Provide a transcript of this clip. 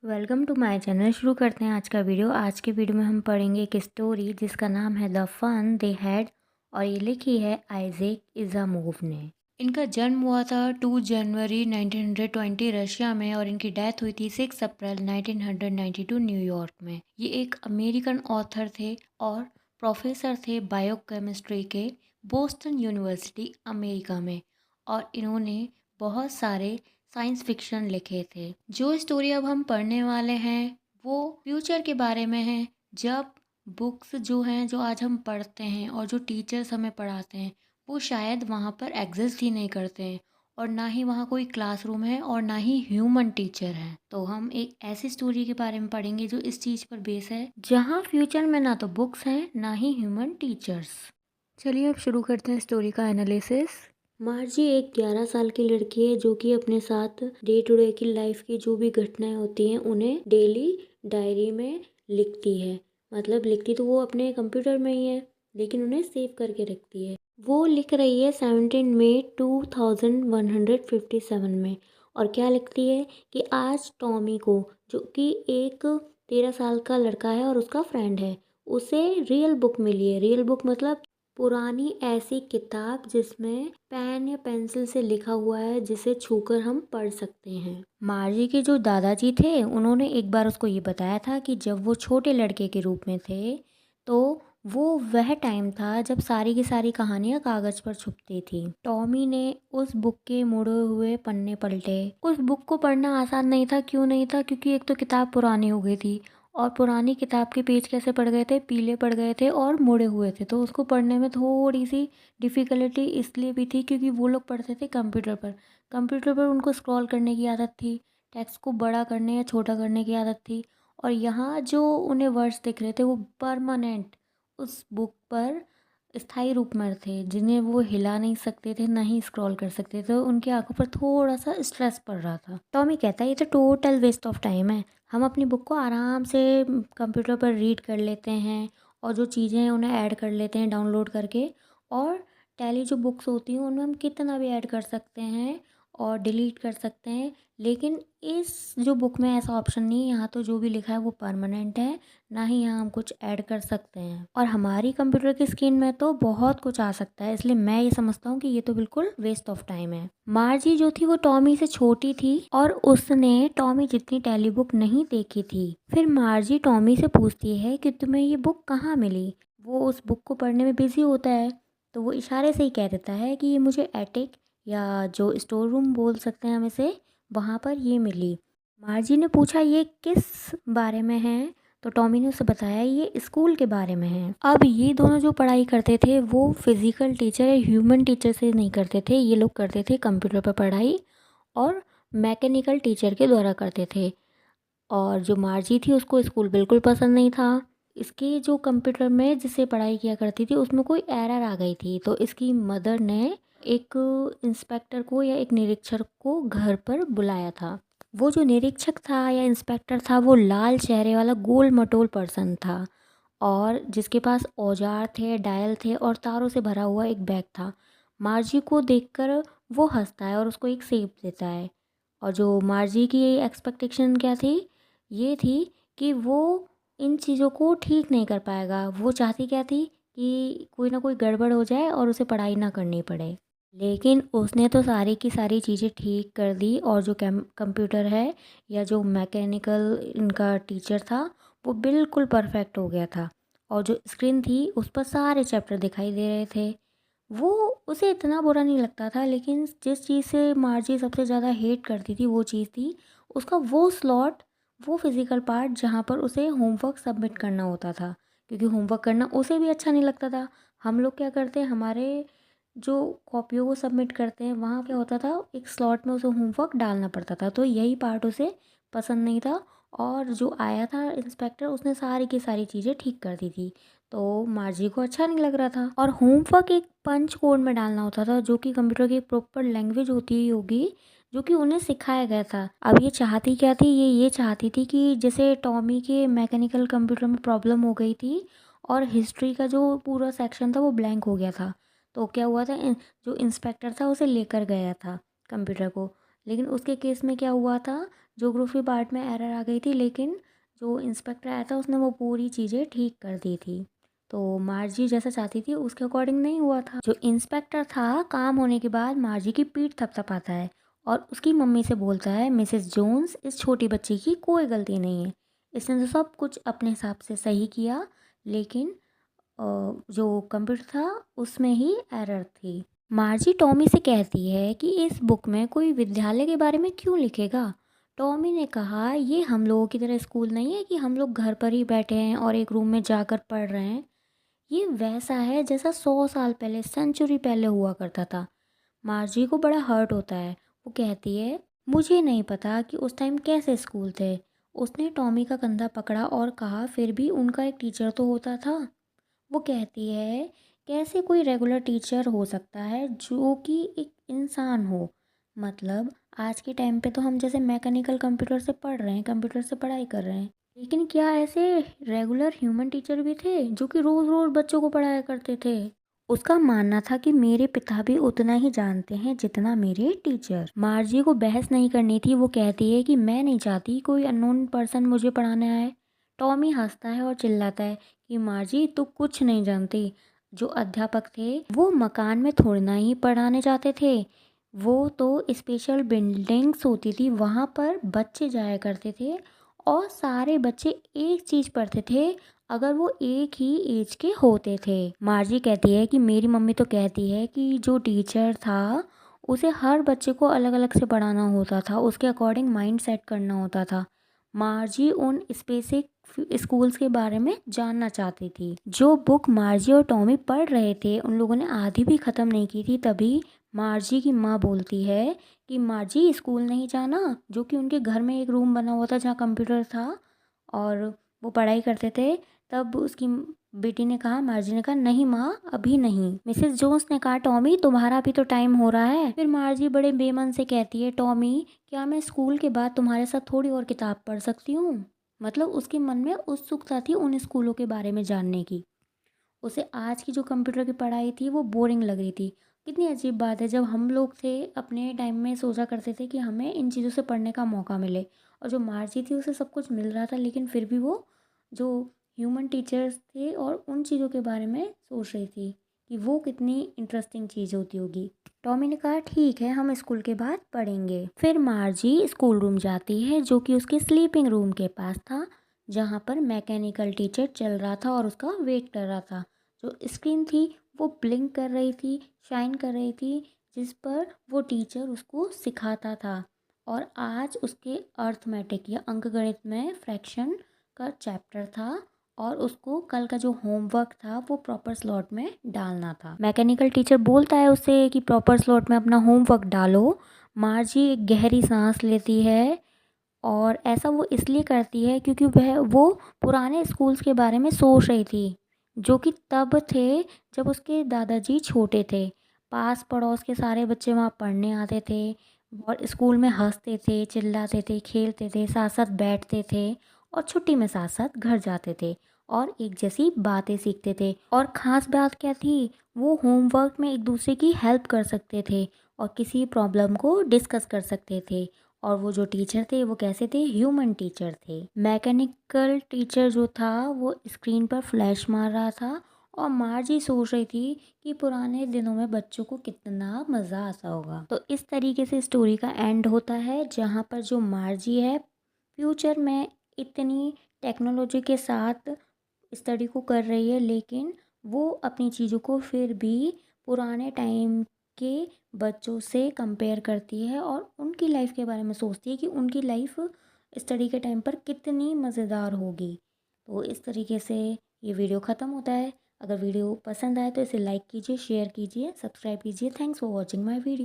Welcome to my channel. शुरू करते हैं आज का वीडियो। आज के वीडियो में हम पढ़ेंगे एक स्टोरी जिसका नाम है द फन दे हैड और ये लिखी है आइजैक इज़ामोव ने। इनका जन्म हुआ था 2 जनवरी 1920 रशिया में और इनकी डेथ हुई थी 6 अप्रैल 1992 न्यूयॉर्क में। ये एक अमेरिकन ऑथर थे और प्रोफेसर थे बायोकेमिस्ट्री के बोस्टन यूनिवर्सिटी अमेरिका में, और इन्होंने बहुत सारे साइंस फिक्शन लिखे थे। जो स्टोरी अब हम पढ़ने वाले हैं वो फ्यूचर के बारे में है, जब बुक्स जो हैं जो आज हम पढ़ते हैं और जो टीचर्स हमें पढ़ाते हैं वो शायद वहाँ पर एग्जिस्ट ही नहीं करते हैं, और ना ही वहाँ कोई क्लासरूम है और ना ही ह्यूमन टीचर है। तो हम एक ऐसी स्टोरी के बारे में पढ़ेंगे जो इस चीज़ पर बेस है, जहाँ फ्यूचर में ना तो बुक्स हैं ना ही ह्यूमन टीचर्स। चलिए अब शुरू करते हैं स्टोरी का एनालिसिस। मार्जी एक 11 साल की लड़की है जो कि अपने साथ डे टू डे की लाइफ की जो भी घटनाएं होती हैं उन्हें डेली डायरी में लिखती है। मतलब लिखती तो वो अपने कंप्यूटर में ही है लेकिन उन्हें सेव करके रखती है। वो लिख रही है 17 मई 2157 में, और क्या लिखती है कि आज टॉमी को, जो कि एक 13 साल का लड़का है और उसका फ्रेंड है, उसे रियल बुक मिली है। रियल बुक मतलब पुरानी ऐसी किताब जिसमें पेन या पेंसिल से लिखा हुआ है जिसे छूकर हम पढ़ सकते हैं। मार्जी के जो दादाजी थे उन्होंने एक बार उसको ये बताया था कि जब वो छोटे लड़के के रूप में थे तो वो वह टाइम था जब सारी की सारी कहानियां कागज पर छुपती थी। टॉमी ने उस बुक के मुड़े हुए पन्ने पलटे। उस बुक को पढ़ना आसान नहीं था। क्यों नहीं था? क्योंकि एक तो किताब पुरानी हो गई थी, और पुरानी किताब के पेज कैसे पड़ गए थे, पीले पड़ गए थे और मुड़े हुए थे, तो उसको पढ़ने में थोड़ी सी डिफ़िकल्टी इसलिए भी थी क्योंकि वो लोग पढ़ते थे कंप्यूटर पर। कंप्यूटर पर उनको स्क्रॉल करने की आदत थी, टेक्स्ट को बड़ा करने या छोटा करने की आदत थी, और यहाँ जो उन्हें वर्ड्स दिख रहे थे वो परमानेंट उस बुक पर स्थायी रूप में थे, जिन्हें वो हिला नहीं सकते थे, ना ही स्क्रॉल कर सकते थे। उनकी आंखों पर थोड़ा सा स्ट्रेस पड़ रहा था। टॉमी कहता है ये तो टोटल वेस्ट ऑफ टाइम है, हम अपनी बुक को आराम से कंप्यूटर पर रीड कर लेते हैं और जो चीज़ें हैं उन्हें ऐड कर लेते हैं डाउनलोड करके, और टैली जो बुक्स होती हैं उनमें हम कितना भी ऐड कर सकते हैं और डिलीट कर सकते हैं, लेकिन इस जो बुक में ऐसा ऑप्शन नहीं है। यहाँ तो जो भी लिखा है वो परमानेंट है, ना ही यहाँ हम कुछ ऐड कर सकते हैं, और हमारी कंप्यूटर की स्क्रीन में तो बहुत कुछ आ सकता है, इसलिए मैं ये समझता हूँ कि ये तो बिल्कुल वेस्ट ऑफ टाइम है। मार्जी जो थी वो टॉमी से छोटी थी और उसने टॉमी जितनी टेली बुक नहीं देखी थी। फिर मार्जी टॉमी से पूछती है कि तुम्हें ये बुक कहाँ मिली। वो उस बुक को पढ़ने में बिजी होता है, तो वो इशारे से ही कह देता है कि ये मुझे एटिक या जो स्टोर रूम बोल सकते हैं हम इसे, वहाँ पर ये मिली। मार्जी ने पूछा ये किस बारे में है, तो टॉमी ने उसे बताया ये स्कूल के बारे में है। अब ये दोनों जो पढ़ाई करते थे वो फिज़िकल टीचर या ह्यूमन टीचर से नहीं करते थे, ये लोग करते थे कंप्यूटर पर पढ़ाई और मैकेनिकल टीचर के द्वारा करते थे। और जो मार्जी थी उसको स्कूल बिल्कुल पसंद नहीं था। इसके जो कंप्यूटर में जिससे पढ़ाई किया करती थी उसमें कोई एरर आ गई थी, तो इसकी मदर ने एक इंस्पेक्टर को या एक निरीक्षक को घर पर बुलाया था। वो जो निरीक्षक था या इंस्पेक्टर था वो लाल चेहरे वाला गोल मटोल पर्सन था, और जिसके पास औजार थे, डायल थे और तारों से भरा हुआ एक बैग था। मार्जी को देखकर वो हंसता है और उसको एक सेब देता है। और जो मार्जी की एक्सपेक्टेशन क्या थी, ये थी कि वो इन चीज़ों को ठीक नहीं कर पाएगा। वो चाहती क्या थी कि कोई ना कोई गड़बड़ हो जाए और उसे पढ़ाई ना करनी पड़े, लेकिन उसने तो सारी की सारी चीज़ें ठीक कर दी, और जो कंप्यूटर है या जो मैकेनिकल इनका टीचर था वो बिल्कुल परफेक्ट हो गया था, और जो स्क्रीन थी उस पर सारे चैप्टर दिखाई दे रहे थे। वो उसे इतना बुरा नहीं लगता था, लेकिन जिस चीज़ से मार्जी सबसे ज़्यादा हेट करती थी वो चीज़ थी उसका वो स्लॉट, वो फिज़िकल पार्ट जहाँ पर उसे होमवर्क सबमिट करना होता था, क्योंकि होमवर्क करना उसे भी अच्छा नहीं लगता था। हम लोग क्या करते हैं, हमारे जो कॉपियों को सबमिट करते हैं वहाँ क्या होता था, एक स्लॉट में उसे होमवर्क डालना पड़ता था, तो यही पार्ट उसे पसंद नहीं था। और जो आया था इंस्पेक्टर उसने सारी की सारी चीज़ें ठीक कर दी थी, तो मार्जी को अच्छा नहीं लग रहा था। और होमवर्क एक पंच कोड में डालना होता था जो कि कंप्यूटर की प्रॉपर लैंग्वेज होती ही होगी, जो कि उन्हें सिखाया गया था। अब ये चाहती क्या थी, ये चाहती थी कि जैसे टॉमी के मैकेनिकल कंप्यूटर में प्रॉब्लम हो गई थी और हिस्ट्री का जो पूरा सेक्शन था वो ब्लैंक हो गया था, तो क्या हुआ था, जो इंस्पेक्टर था उसे लेकर गया था कंप्यूटर को, लेकिन उसके केस में क्या हुआ था, ज्योग्राफी पार्ट में एरर आ गई थी, लेकिन जो इंस्पेक्टर आया था उसने वो पूरी चीज़ें ठीक कर दी थी। तो मार्जी जैसा चाहती थी उसके अकॉर्डिंग नहीं हुआ था। जो इंस्पेक्टर था काम होने के बाद मार्जी की पीठ थपथपाता है और उसकी मम्मी से बोलता है, मिसेस जोन्स, इस छोटी बच्ची की कोई गलती नहीं है, इसने तो सब कुछ अपने हिसाब से सही किया, लेकिन जो कंप्यूटर था उसमें ही एरर थी। मार्जी टॉमी से कहती है कि इस बुक में कोई विद्यालय के बारे में क्यों लिखेगा। टॉमी ने कहा, ये हम लोगों की तरह स्कूल नहीं है कि हम लोग घर पर ही बैठे हैं और एक रूम में जाकर पढ़ रहे हैं। ये वैसा है जैसा 100 साल पहले, सेंचुरी पहले हुआ करता था। मार्जी को बड़ा हर्ट होता है। वो कहती है, मुझे नहीं पता कि उस टाइम कैसे स्कूल थे। उसने टॉमी का कंधा पकड़ा और कहा, फिर भी उनका एक टीचर तो होता था। वो कहती है, कैसे कोई रेगुलर टीचर हो सकता है जो कि एक इंसान हो। मतलब आज के टाइम पे तो हम जैसे मैकेनिकल कंप्यूटर से पढ़ रहे हैं, कंप्यूटर से पढ़ाई कर रहे हैं, लेकिन क्या ऐसे रेगुलर ह्यूमन टीचर भी थे जो कि रोज़ रोज़ बच्चों को पढ़ाया करते थे। उसका मानना था कि मेरे पिता भी उतना ही जानते हैं जितना मेरे टीचर। मार्जी को बहस नहीं करनी थी। वो कहती है कि मैं नहीं चाहती कोई अननोन पर्सन मुझे पढ़ाने आए। टॉमी हंसता है और चिल्लाता है कि मार्जी, तू कुछ नहीं जानती। जो अध्यापक थे वो मकान में थोड़ी ना ही पढ़ाने जाते थे, वो तो स्पेशल बिल्डिंग्स होती थी, वहाँ पर बच्चे जाया करते थे और सारे बच्चे एक चीज़ पढ़ते थे अगर वो एक ही एज के होते थे। मार्जी कहती है कि मेरी मम्मी तो कहती है कि जो टीचर था उसे हर बच्चे को अलग अलग से पढ़ाना होता था, उसके अकॉर्डिंग माइंड सेट करना होता था। मार्जी उन स्पेसिफिक स्कूल्स के बारे में जानना चाहती थी। जो बुक मार्जी और टॉमी पढ़ रहे थे उन लोगों ने आधी भी ख़त्म नहीं की थी, तभी मार्जी की माँ बोलती है कि मार्जी, स्कूल नहीं जाना, जो कि उनके घर में एक रूम बना हुआ था जहाँ कंप्यूटर था और वो पढ़ाई करते थे। तब उसकी बेटी ने कहा, मार्जी ने कहा, नहीं माँ, अभी नहीं। मिसेस जोन्स ने कहा, टॉमी तुम्हारा भी तो टाइम हो रहा है। फिर मार्जी बड़े बेमन से कहती है, टॉमी, क्या मैं स्कूल के बाद तुम्हारे साथ थोड़ी और किताब पढ़ सकती हूँ। मतलब उसके मन में उत्सुकता थी उन स्कूलों के बारे में जानने की। उसे आज की जो कंप्यूटर की पढ़ाई थी वो बोरिंग लग रही थी। कितनी अजीब बात है, जब हम लोग थे अपने टाइम में सोचा करते थे कि हमें इन चीज़ों से पढ़ने का मौका मिले, और जो मार्जी थी उसे सब कुछ मिल रहा था, लेकिन फिर भी वो जो ह्यूमन टीचर्स थे और उन चीज़ों के बारे में सोच रही थी कि वो कितनी इंटरेस्टिंग चीज़ होती होगी। टॉमी ने कहा, ठीक है, हम स्कूल के बाद पढ़ेंगे। फिर मार्जी स्कूल रूम जाती है जो कि उसके स्लीपिंग रूम के पास था, जहाँ पर मैकेनिकल टीचर चल रहा था और उसका वेट कर रहा था। जो स्क्रीन थी वो ब्लिंक कर रही थी, शाइन कर रही थी, जिस पर वो टीचर उसको सिखाता था। और आज उसके अर्थमेटिक या अंकगणित में फ्रैक्शन का चैप्टर था और उसको कल का जो होमवर्क था वो प्रॉपर स्लॉट में डालना था। मैकेनिकल टीचर बोलता है उसे कि प्रॉपर स्लॉट में अपना होमवर्क डालो। मार्जी एक गहरी सांस लेती है और ऐसा वो इसलिए करती है क्योंकि वो पुराने स्कूल्स के बारे में सोच रही थी जो कि तब थे जब उसके दादाजी छोटे थे। पास पड़ोस के सारे बच्चे वहाँ पढ़ने आते थे और स्कूल में हंसते थे, चिल्लाते थे, खेलते थे, साथ साथ बैठते थे और छुट्टी में साथ साथ घर जाते थे और एक जैसी बातें सीखते थे। और ख़ास बात क्या थी, वो होमवर्क में एक दूसरे की हेल्प कर सकते थे और किसी प्रॉब्लम को डिस्कस कर सकते थे। और वो जो टीचर थे वो कैसे थे, ह्यूमन टीचर थे। मैकेनिकल टीचर जो था वो स्क्रीन पर फ्लैश मार रहा था और मार्जी सोच रही थी कि पुराने दिनों में बच्चों को कितना मज़ा आता होगा। तो इस तरीके से स्टोरी का एंड होता है, जहाँ पर जो मार्जी है फ्यूचर में इतनी टेक्नोलॉजी के साथ स्टडी को कर रही है, लेकिन वो अपनी चीज़ों को फिर भी पुराने टाइम के बच्चों से कंपेयर करती है और उनकी लाइफ के बारे में सोचती है कि उनकी लाइफ स्टडी के टाइम पर कितनी मज़ेदार होगी। तो इस तरीके से ये वीडियो ख़त्म होता है। अगर वीडियो पसंद आए तो इसे लाइक कीजिए, शेयर कीजिए, सब्सक्राइब कीजिए। Thanks for watching my video.